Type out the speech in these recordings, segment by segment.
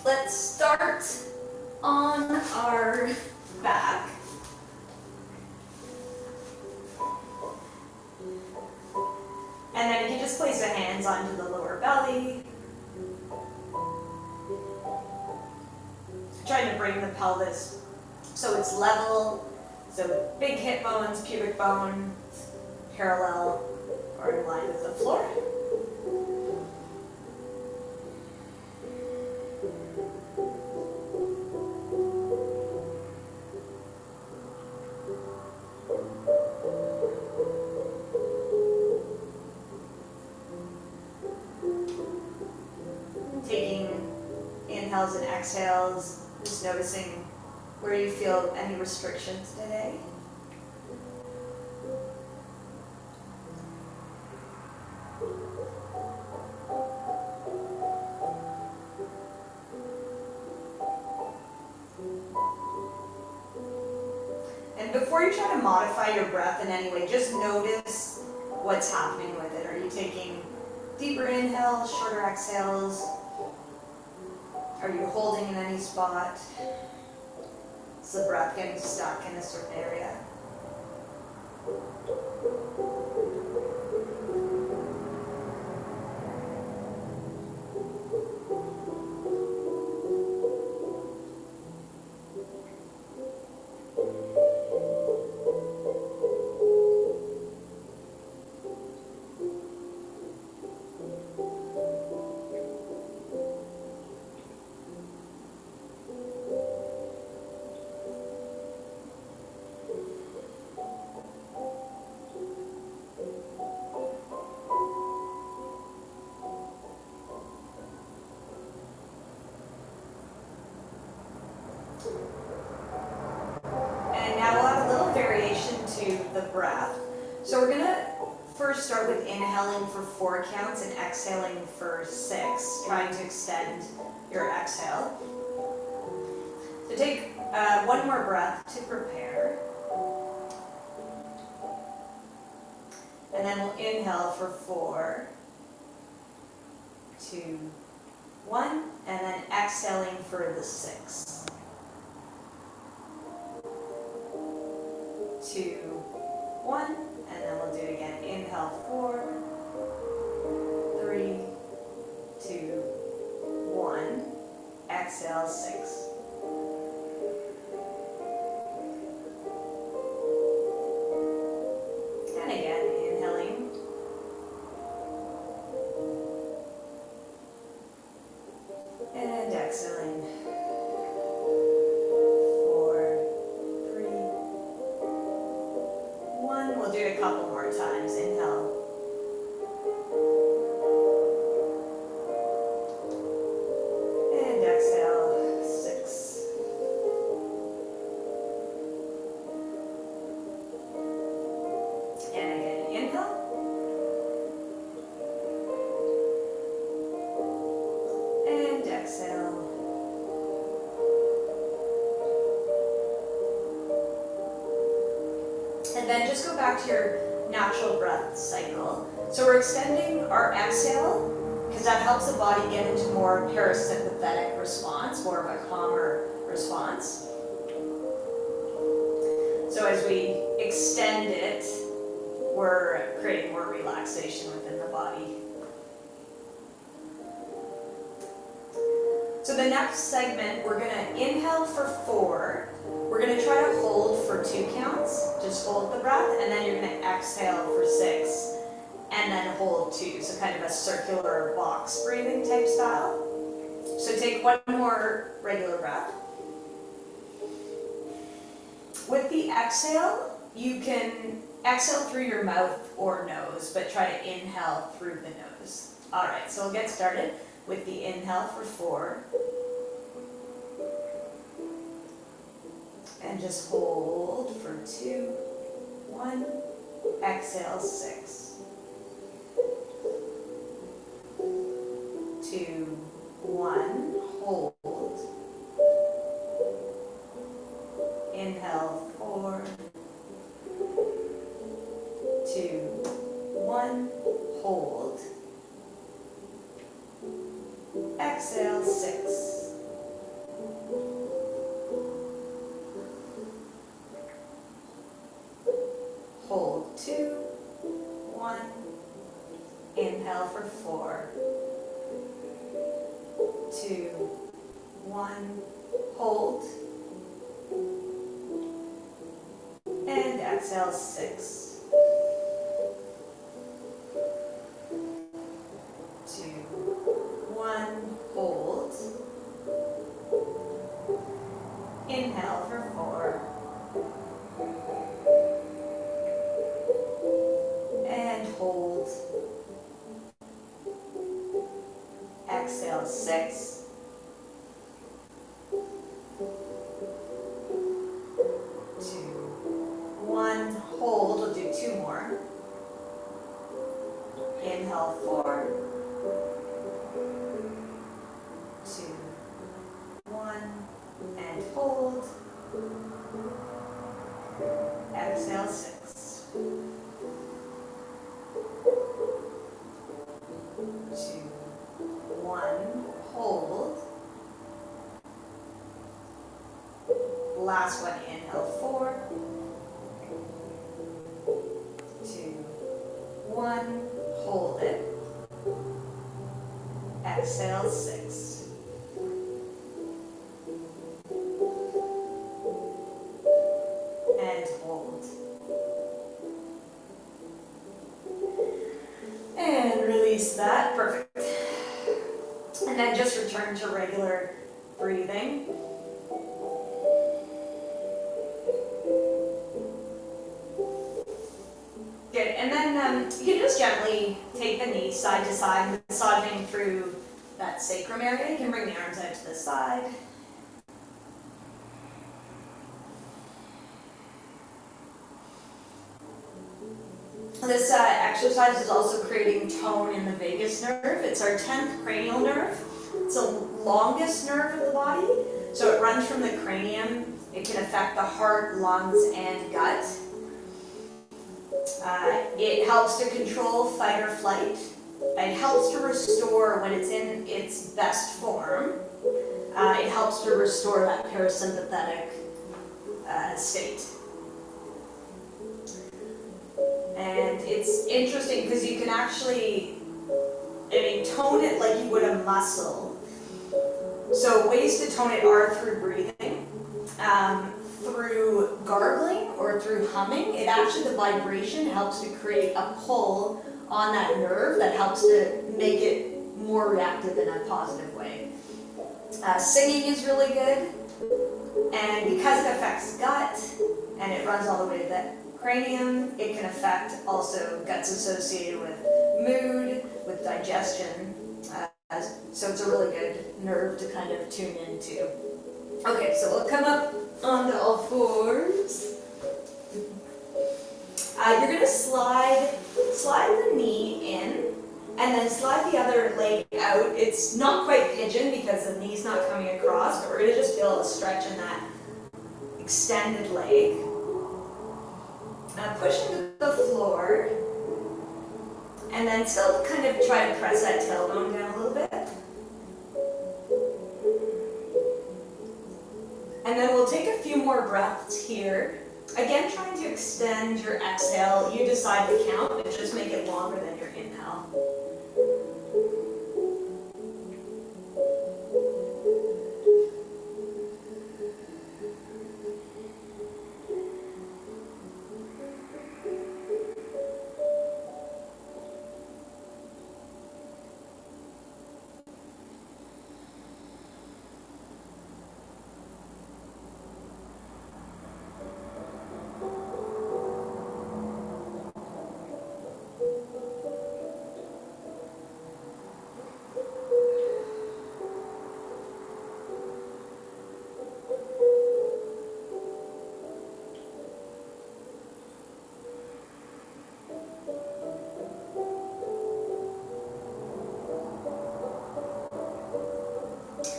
let's start on our back. And then you can just place the hands onto the lower belly. Trying to bring the pelvis so it's level, so big hip bones, pubic bone, parallel or in line with the floor. Taking inhales and exhales, just noticing where you feel any restrictions today. And before you try to modify your breath in any way, just notice what's happening with it. Are you taking deeper inhales, shorter exhales? Are you holding in any spot? Is the breath getting stuck in a certain area? And now we'll have a little variation to the breath. So we're going to first start with inhaling for 4 counts and exhaling for 6, trying to extend your exhale. So take one more breath to prepare. And then we'll inhale for 4, 2, 1, and then exhaling for the 6. 2, 1, and then we'll do it again. Inhale 4, 3, 2, 1. Exhale 6. And again, inhaling. And exhaling. 4, 3, 1. We'll do it a couple more times. Inhale. And exhale. 6. And again, inhale. And exhale. And then just go back to your natural breath cycle. So we're extending our exhale because that helps the body get into more parasympathetic response, more of a calmer response. So as we extend it, we're creating more relaxation within the body. So the next segment, we're going to inhale for 4. We're going to try to hold for 2 counts. Just hold the breath, and then you're going to exhale for 6, and then hold 2. So kind of a circular box breathing type style. So take one more regular breath. With the exhale, you can exhale through your mouth or nose, but try to inhale through the nose. All right, so we'll get started with the inhale for 4. And just hold for 2, 1, exhale 6, 2, 1, hold, inhale 4, 2, 1, hold, exhale 6, 2, 1, hold, and exhale 6, 2, 1, hold, inhale for 4, and hold, exhale 6, 2, 1, hold, we'll do 2 more, inhale 4, 2, 1, and hold, exhale 6, 2, 1, hold, last one, inhale 4, 2, 1, hold it, exhale 6, and hold, and release that, perfect, and then just return to regular breathing. Good, and then you can just gently take the knees side to side, massaging through that sacrum area. You can bring the arms out to the side. This exercise is also creating tone in the vagus nerve. It's our 10th cranial nerve. It's the longest nerve of the body, so it runs from the cranium. It can affect the heart, lungs, and gut. It helps to control fight or flight. It helps to restore when it's in its best form. It helps to restore that parasympathetic state. And it's interesting because you can actually, tone it like you would a muscle. So ways to tone it are through breathing, through gargling, or through humming. It actually, the vibration helps to create a pull on that nerve that helps to make it more reactive in a positive way. Singing is really good, and because it affects gut and it runs all the way to the cranium, it can affect also guts associated with mood, with digestion. So it's a really good nerve to kind of tune into. Okay, so we'll come up onto all fours. You're going to slide the knee in, and then slide the other leg out. It's not quite pigeon because the knee's not coming across, but we're going to just feel a stretch in that extended leg. Push into the floor, and then still kind of try to press that tailbone down a little bit. And then we'll take a few more breaths here. Again, trying to extend your exhale. You decide the count, but just make it longer than your inhale.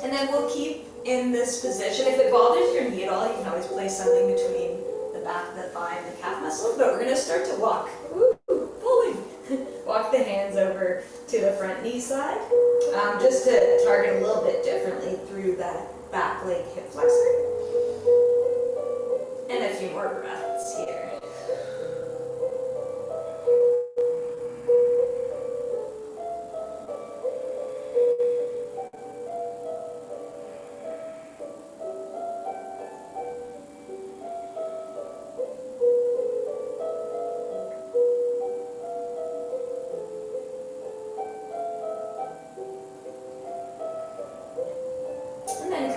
And then we'll keep in this position. If it bothers your knee at all, you can always place something between the back of the thigh and the calf muscle. But we're going to start to walk. Pulling. Walk the hands over to the front knee side. Just to target a little bit differently through that back leg hip flexor. And a few more breaths here.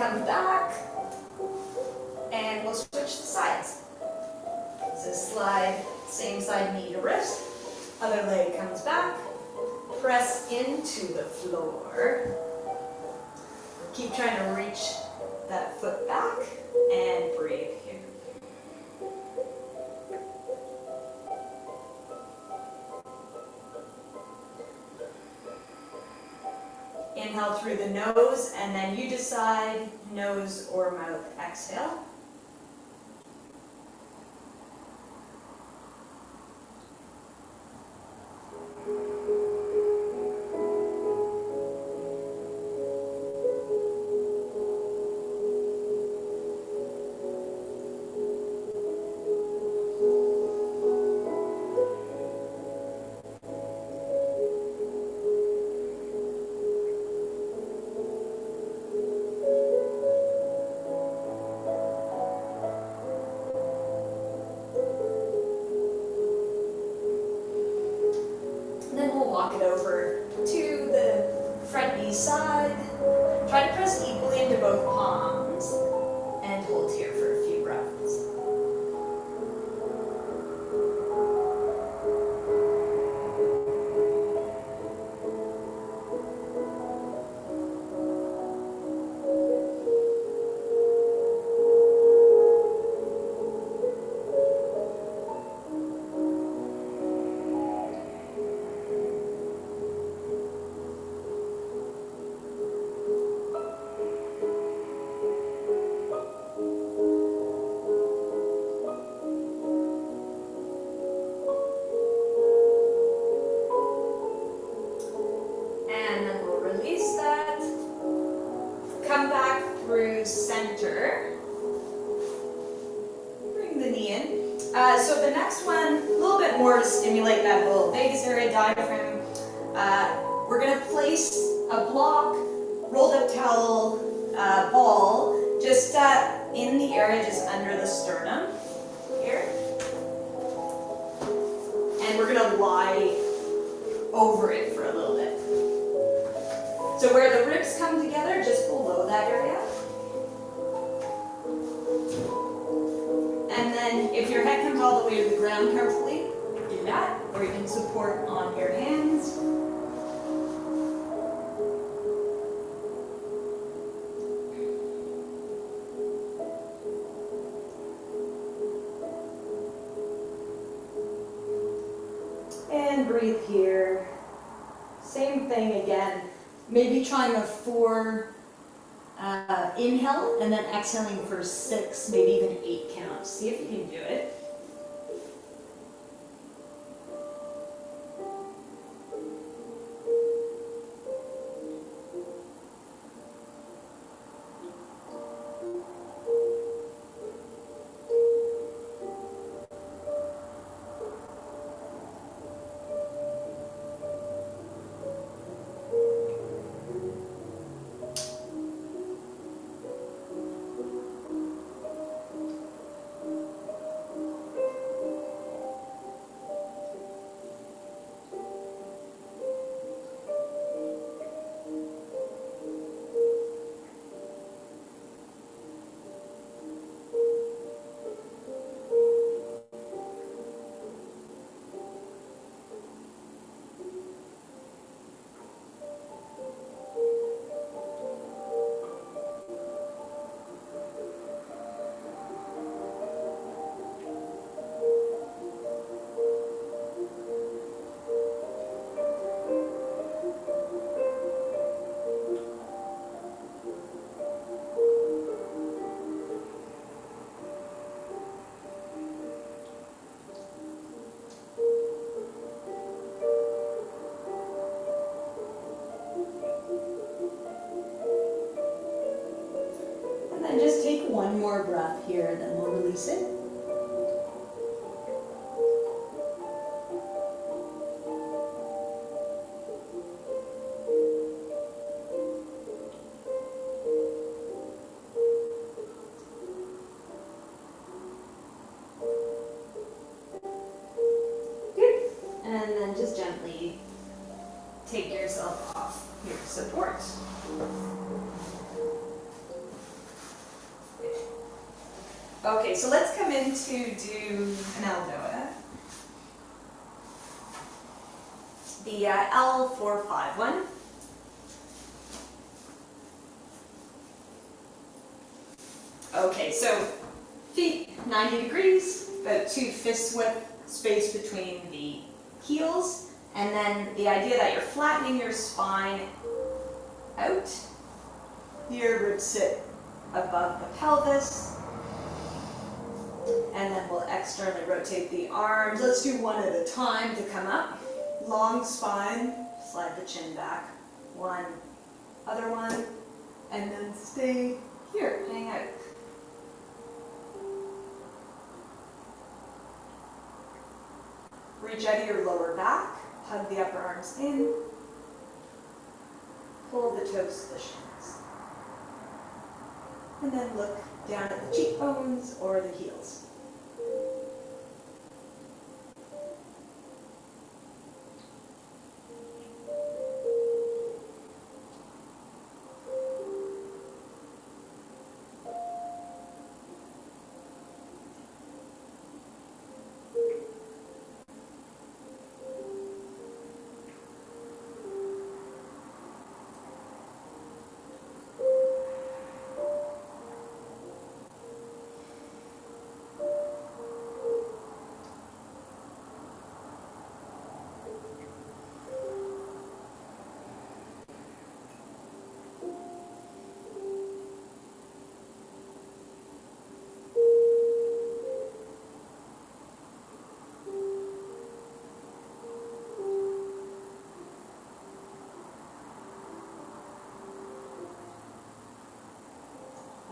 comes back, and we'll switch the sides. So slide, same side, knee to wrist. Other leg comes back. Press into the floor. Keep trying to reach that foot back, and breathe here. Inhale through the nose, and then you decide nose or mouth. Exhale. Walk it over to the front knee side. Try to press equally into both palms and hold here for a few breaths. Center. Bring the knee in. So the next one, a little bit more to stimulate that whole vagus area, diaphragm. We're going to place a block, rolled up towel, ball, just in the area just under the sternum here. And we're going to lie over it for a little bit. So where the ribs come together, just below that area. And then if your head comes all the way to the ground comfortably, do that. Or you can support on your hands. And breathe here. Same thing again. Maybe trying a 4 inhale and then exhaling for 6, maybe even 8 counts. See if you can do it. And just take one more breath here, then we'll release it. Good. And then just gently take yourself off your support. Okay, so let's come in to do an Eldoa. The L451. Okay, so feet 90 degrees, about 2 fist width space between the heels, and then the idea that you're flattening your spine out. Your ribs sit above the pelvis, and then we'll externally rotate the arms. Let's do one at a time to come up. Long spine, slide the chin back. One, other one, and then stay here, hang out. Reach out of your lower back, hug the upper arms in, hold the toes to the shins. And then look down at the cheekbones or the heels.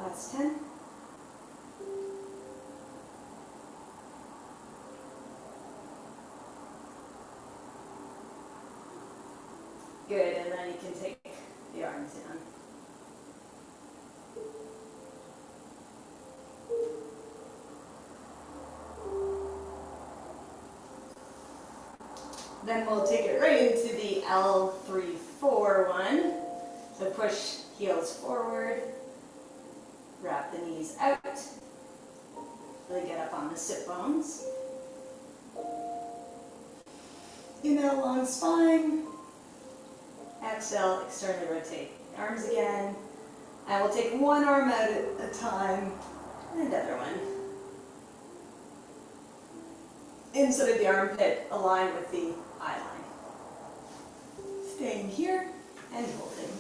Last 10. Good, and then you can take the arms down. Then we'll take it right into the L341. So push heels forward, wrap the knees out, really get up on the sit bones. Inhale, long spine. Exhale, externally rotate the arms again. I will take one arm out at a time, and the other one. Inside of the armpit, align with the eye line. Staying here and holding.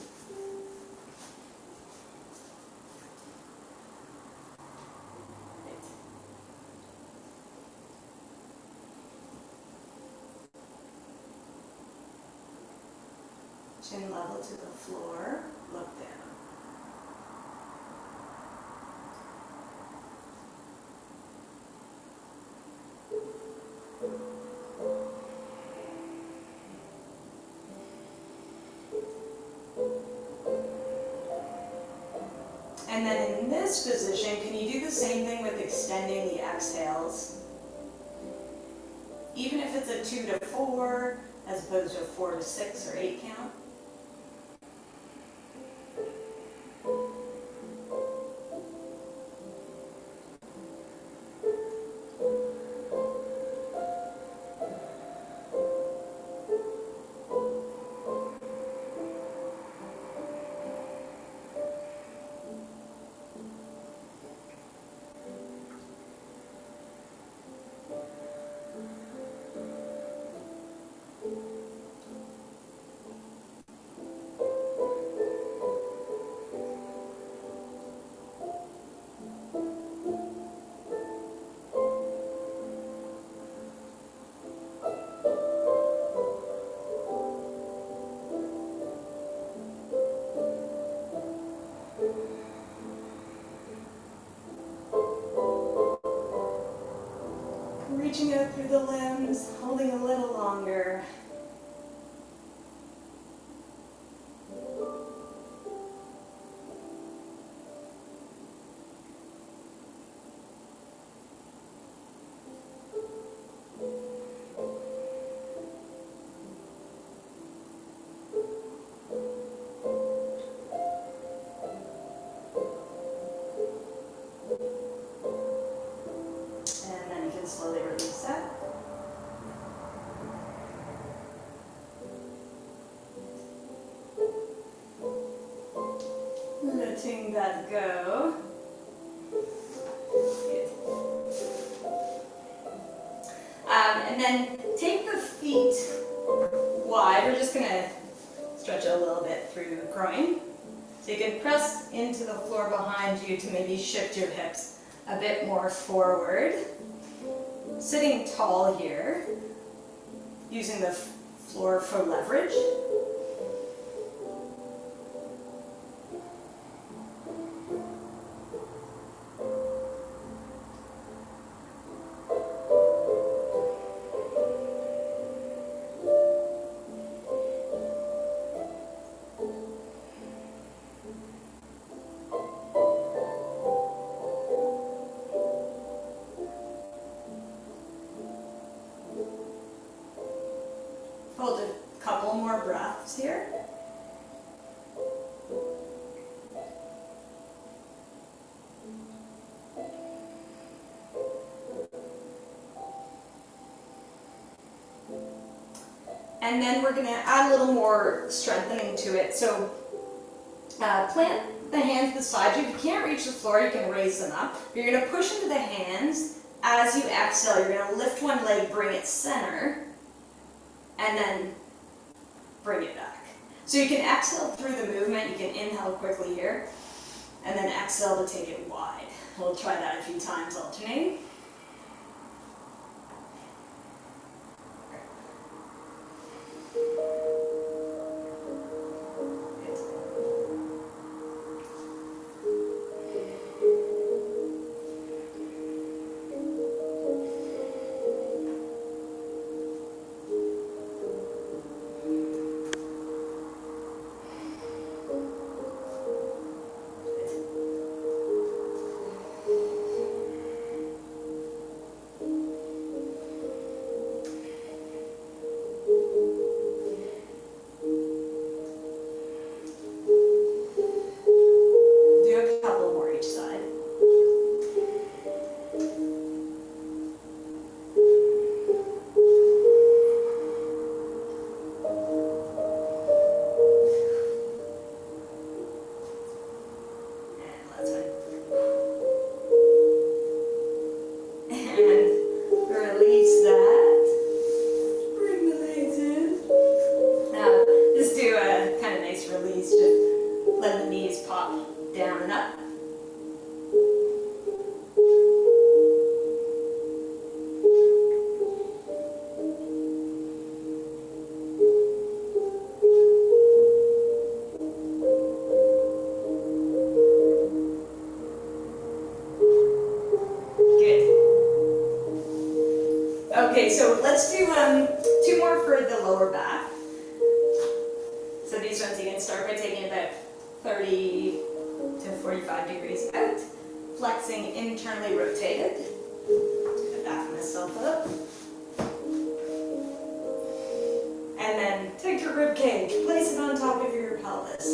Right. Chin level to the floor, look down. And then in this position, can you do the same thing with extending the exhales? Even if it's a 2 to 4, as opposed to a 4 to 6 or 8 count. Reaching out through the limbs, holding a little longer. letting that go. Good. And then take the feet wide. We're just going to stretch it a little bit through the groin. So you can press into the floor behind you to maybe shift your hips a bit more forward. Sitting tall here, using the floor for leverage. Hold a couple more breaths here. And then we're going to add a little more strengthening to it. So plant the hands beside you. If you can't reach the floor, you can raise them up. You're going to push into the hands. As you exhale, you're going to lift one leg, bring it center, and then bring it back. So you can exhale through the movement. You can inhale quickly here, and then exhale to take it wide. We'll try that a few times, alternating. Okay, so let's do two more for the lower back. So these ones you can start by taking about 30 to 45 degrees out, flexing internally rotated. Back myself up. And then take your rib cage, place it on top of your pelvis.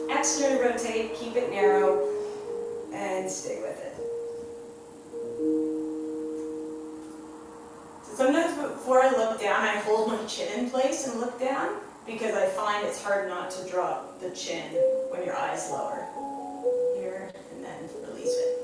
Externally rotate, keep it narrow, and stay with it. Sometimes before I look down, I hold my chin in place and look down because I find it's hard not to drop the chin when your eyes lower. Here, and then release it.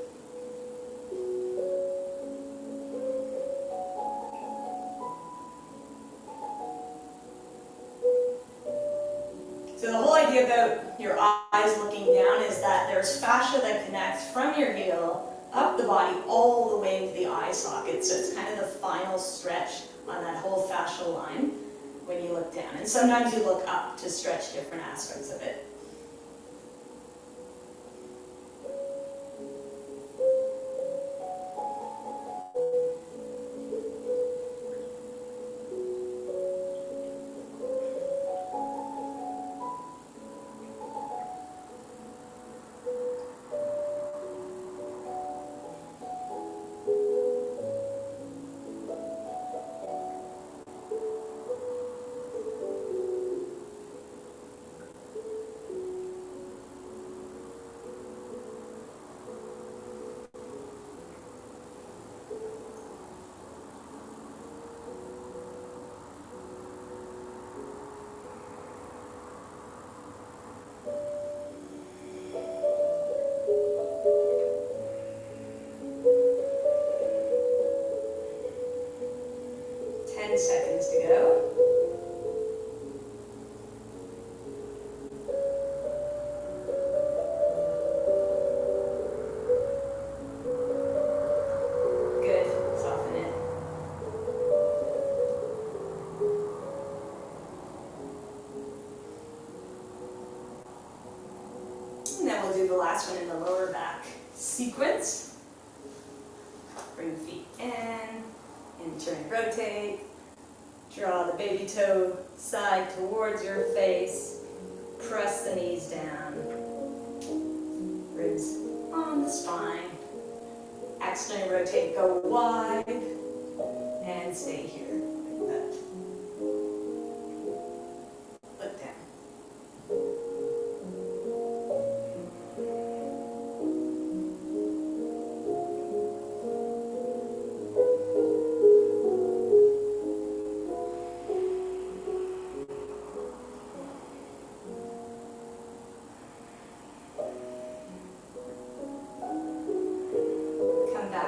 So the whole idea about your eyes looking down is that there's fascia that connects from your heel up the body all the way into the eye socket. So it's kind of the final stretch on that whole fascial line when you look down. And sometimes you look up to stretch different aspects of it. do the last one in the lower back sequence. Bring the feet in, turn and rotate. Draw the baby toe side towards your face. Press the knees down. Ribs on the spine. Externally rotate, go wide, and stay here like that. Look down.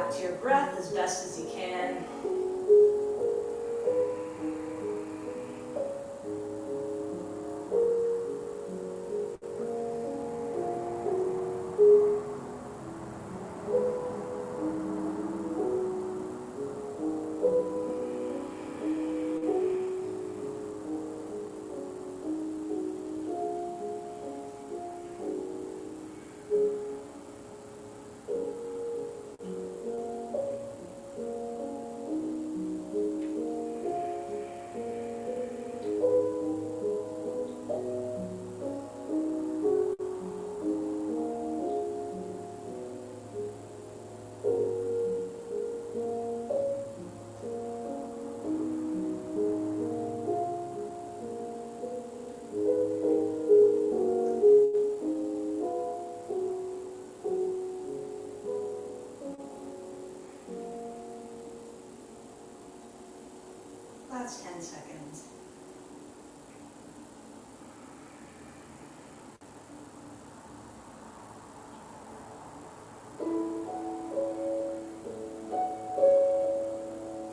To your breath as best as you can. Last 10 seconds.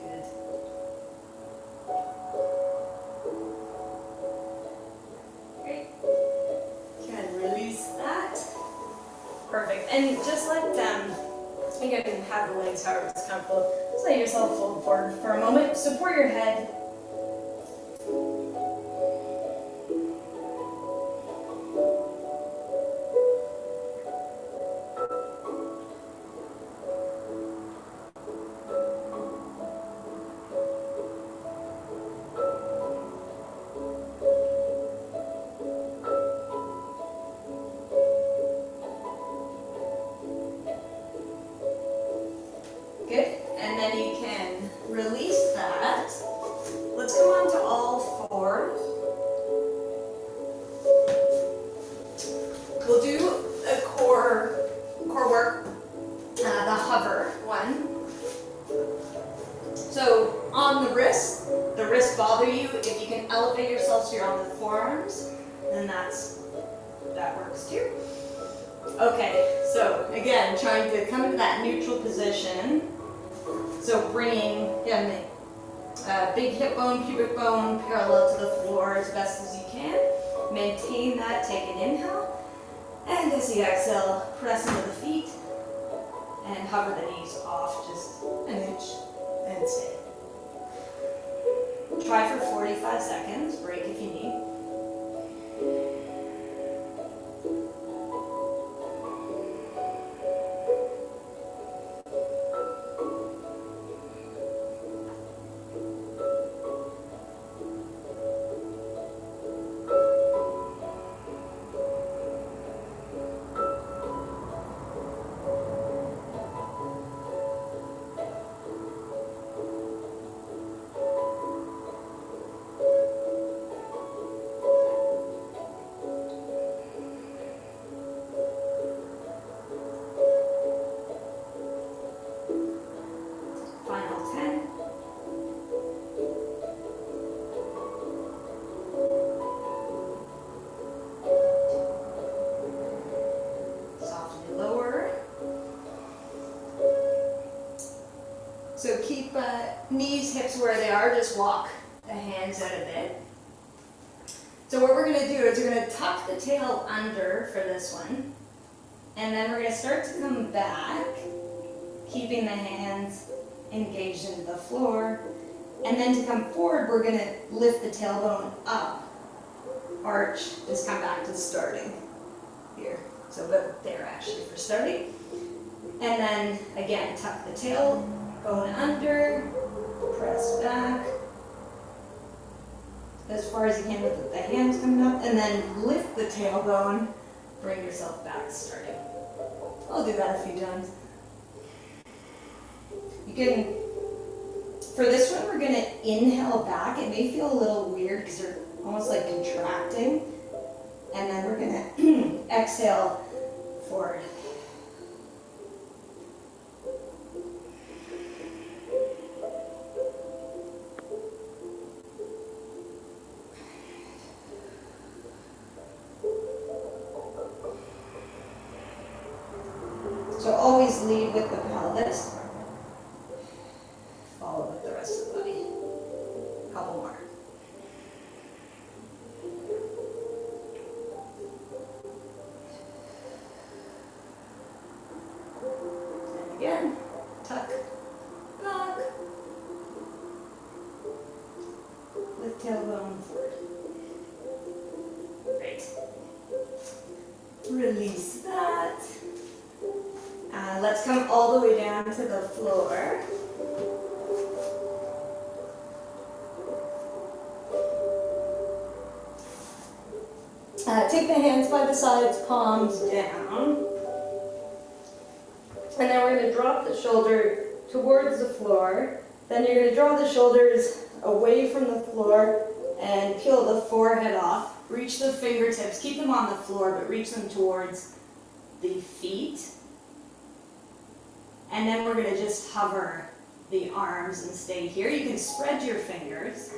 Good. Great. Can release that. Perfect. And just let you can have the legs however it's comfortable. Just let yourself fold forward for a moment. Support your head. Good. And then you can release that. Let's come on to all fours. We'll do a core work, the hover one. So on the wrists bother you. If you can elevate yourself so you're on the forearms, then that works too. Okay, so again, trying to come into that neutral position. So bringing, again, big hip bone, pubic bone parallel to the floor as best as you can. Maintain that, take an inhale. And as you exhale, press into the feet and hover the knees off just an inch and stay. Try for 45 seconds, break if you need. So keep knees, hips where they are, just walk the hands out a bit. So what we're going to do is we're going to tuck the tail under for this one, and then we're going to start to come back, keeping the hands engaged into the floor, and then to come forward we're going to lift the tailbone up, arch, just come back to starting here. So about there actually for starting. And then again, tuck the tail, going under, press back as far as you can with the hands coming up, and then lift the tailbone, bring yourself back starting. I'll do that a few times. You can, for this one, we're gonna inhale back. It may feel a little weird because you're almost like contracting. And then we're gonna exhale forward. So always lead with the pelvis, follow with the rest of the body. A couple more. And again, tuck, back, lift tailbone forward. Great. Release that. Let's come all the way down to the floor. Take the hands by the sides, palms down. And then we're going to drop the shoulder towards the floor. Then you're going to draw the shoulders away from the floor and peel the forehead off. Reach the fingertips, keep them on the floor, but reach them towards the feet. And then we're going to just hover the arms and stay here. You can spread your fingers.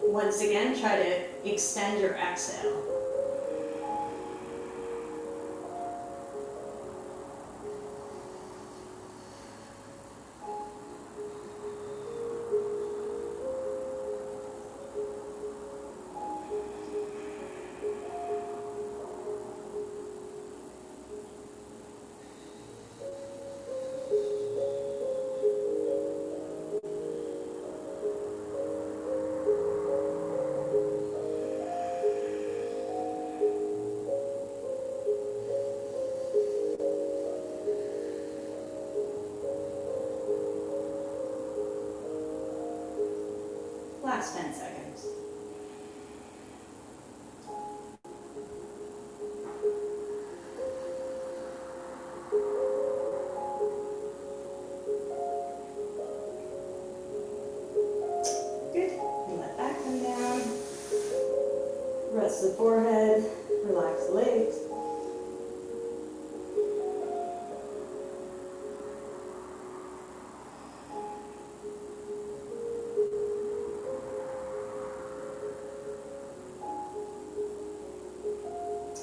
Once again, try to extend your exhale. Last 10 seconds. Good. And let that come down. Rest the forehead. Relax the legs.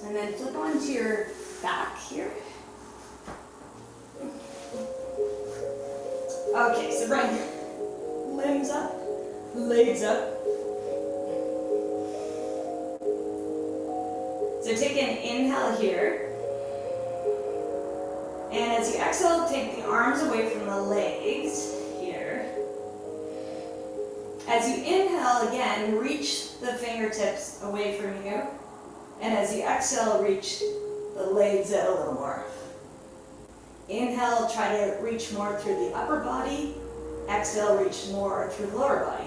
And then flip onto your back here. Okay, so bring limbs up, legs up. So take an inhale here. And as you exhale, take the arms away from the legs here. As you inhale again, reach the fingertips away from you. And as you exhale, reach the legs out a little more. Inhale, try to reach more through the upper body. Exhale, reach more through the lower body.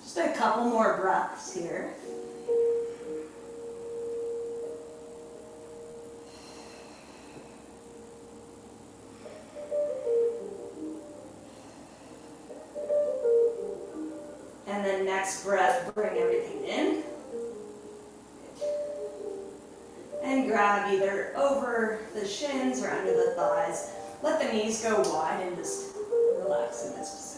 Just a couple more breaths here. And then next breath, bring everything in. And grab either over the shins or under the thighs. Let the knees go wide and just relax in this position.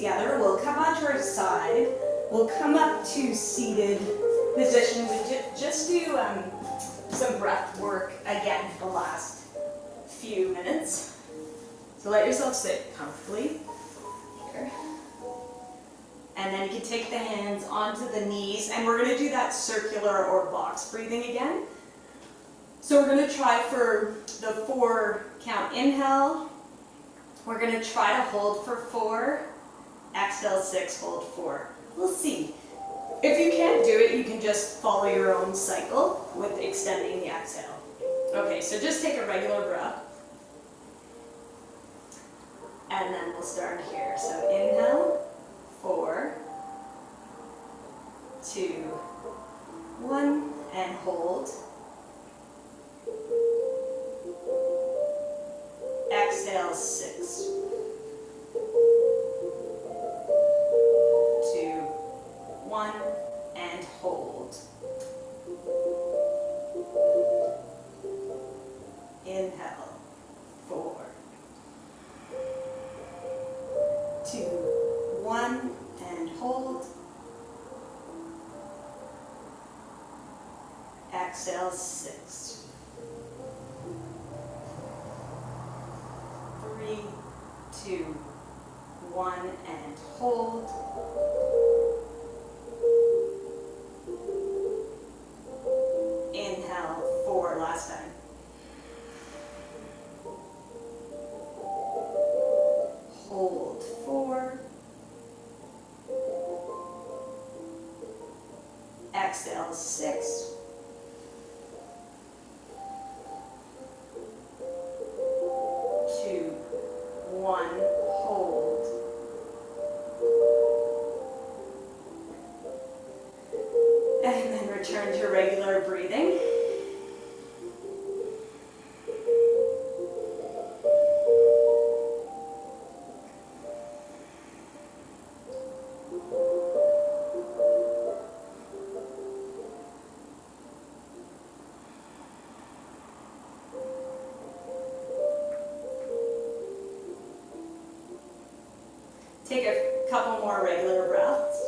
together. We'll come onto our side. We'll come up to seated position. We just do some breath work again the last few minutes. So let yourself sit comfortably here. And then you can take the hands onto the knees, and we're going to do that circular or box breathing again. So we're going to try for the 4 count inhale. We're going to try to hold for 4. Exhale 6, hold 4. We'll see. If you can't do it, you can just follow your own cycle with extending the exhale. Okay, so just take a regular breath. And then we'll start here. So inhale, 4, 2, 1, and hold. Exhale, 6, 2, 1, and hold. Inhale, 4, 2, 1, and hold. Exhale, 6, 3, 2, 1, and hold. Inhale, 4, last time. Hold, 4. Exhale, 6. 2, 1, hold. And then return to regular breathing. Take a couple more regular breaths.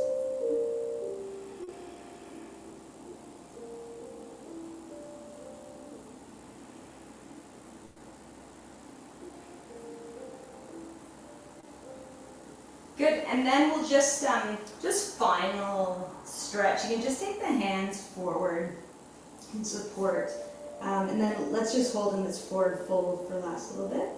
Good, and then we'll just final stretch. You can just take the hands forward and support. And then let's just hold in this forward fold for the last little bit.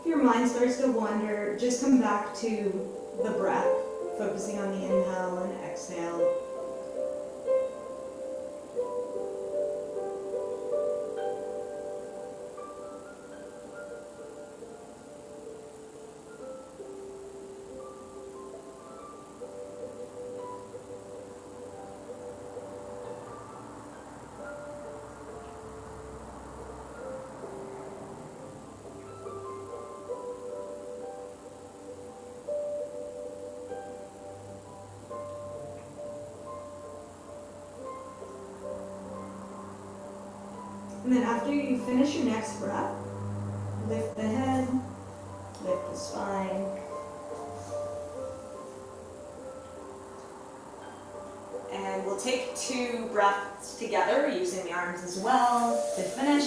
If your mind starts to wander, just come back to the breath, focusing on the inhale and exhale. And then after you finish your next breath, lift the head, lift the spine. And we'll take 2 breaths together using the arms as well to finish.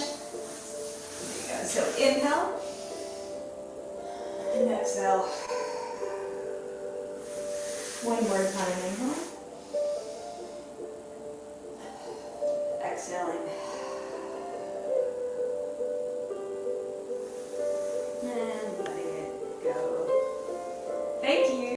There you go. So inhale and exhale. One more time, inhale. Exhaling.